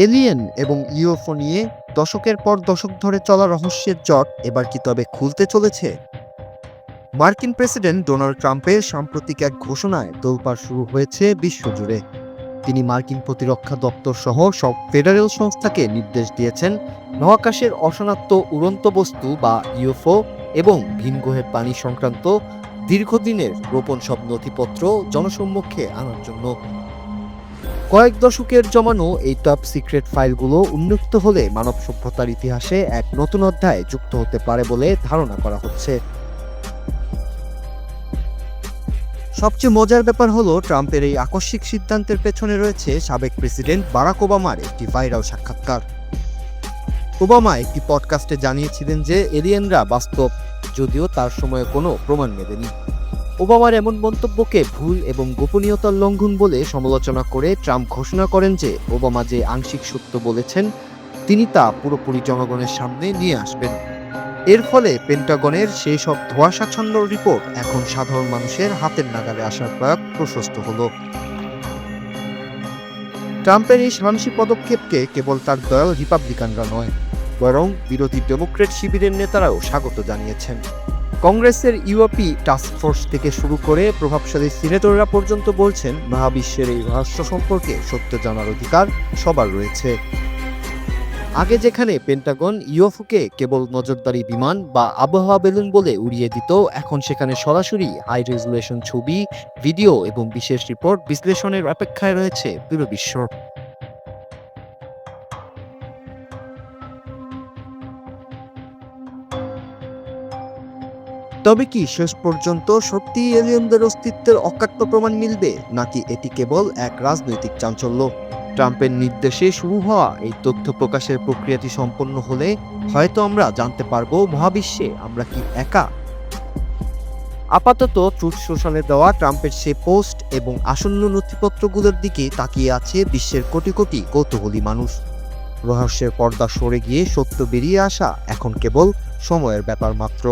Alien এবং UFO নিয়ে দশকের পর দশক ধরে চলা রহস্যের জট এবার কি তবে খুলতে চলেছে? মার্কিন প্রেসিডেন্ট ডোনাল্ড ট্রাম্পের সাম্প্রতিক এক ঘোষণায় তোলপাড় শুরু হয়েছে বিশ্বজুড়ে। তিনি মার্কিন প্রতিরক্ষা দপ্তর সহ সব ফেডারেল সংস্থাকে নির্দেশ দিয়েছেন মহাকাশের অসনাক্ত উড়ন্ত বস্তু বা ইউএফও এবং ভিনগ্রহের প্রাণী সংক্রান্ত দীর্ঘদিনের গোপন সব নথিপত্র জনসম্মুখে আনার জন্য। কয়েক দশকের জমানো এই টপ সিক্রেট ফাইলগুলো উন্মুক্ত হলে মানব সভ্যতার ইতিহাসে এক নতুন অধ্যায় যুক্ত হতে পারে বলে ধারণা করা হচ্ছে। সবচেয়ে মজার ব্যাপার হলো, ট্রাম্পের এই আকস্মিক সিদ্ধান্তের পেছনে রয়েছে সাবেক প্রেসিডেন্ট বারাক ওবামার একটি ভাইরাল সাক্ষাৎকার। ওবামা একটি পডকাস্টে জানিয়েছিলেন যে এলিয়েনরা বাস্তব, যদিও তার সময়ে কোনো প্রমাণ মেলেনি। ওবামার এমন মন্তব্যকে ভুল এবং গোপনীয়তার লঙ্ঘন বলে সমালোচনা করে ট্রাম্প ঘোষণা করেন যে ওবামা যে আংশিক সত্য বলেছেন তিনি তা পুরোপুরি জনগণের সামনে নিয়ে আসবেন। এর ফলে পেন্টাগনের সেই সব ধোঁয়াশাচ্ছন্ন রিপোর্ট এখন সাধারণ মানুষের হাতের নাগালে আসার প্রয়াস প্রশস্ত হলো। ট্রাম্পের এই সাহসী পদক্ষেপকে কেবল তার দয়াল রিপাবলিকানরা নয়, বরং বিরোধী ডেমোক্রেট শিবিরের নেতারাও স্বাগত জানিয়েছেন। কংগ্রেসের ইউএপি টাস্ক ফোর্স থেকে শুরু করে প্রভাবশালী সিনেটররা পর্যন্ত বলছেন মহাবিশ্বের এই রহস্য সম্পর্কে সত্য জানার অধিকার সবার রয়েছে। আগে যেখানে পেন্টাগন ইউএফওকে কেবল নজরদারি বিমান বা আবহাওয়া বেলুন বলে উড়িয়ে দিত, এখন সেখানে সরাসরি হাই রেজুলেশন ছবি, ভিডিও এবং বিশেষ রিপোর্ট বিশ্লেষণের অপেক্ষায় রয়েছে পুরো বিশ্ব। তবে কি শেষ পর্যন্ত সত্যি এলিয়েনদের অস্তিত্বের অকাট্য প্রমাণ মিলবে, নাকি এটি কেবল এক রাজনৈতিক চাঞ্চল্য? ট্রাম্পের নির্দেশে শুরু হওয়া এই তথ্য প্রকাশের প্রক্রিয়াটি সম্পন্ন হলে হয়তো আমরা জানতে পারবো মহাবিশ্বে আমরা কি একা। আপাতত ট্রুথ সোশ্যালে দেওয়া ট্রাম্পের সে পোস্ট এবং আসন্ন নথিপত্রগুলোর দিকে তাকিয়ে আছে বিশ্বের কোটি কোটি কৌতূহলী মানুষ। রহস্যের পর্দা সরে গিয়ে সত্য বেরিয়ে আসা এখন কেবল সময়ের ব্যাপার মাত্র।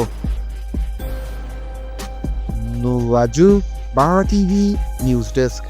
নোয়াজু, বাংলা টিভি, নিউজ ডেস্ক।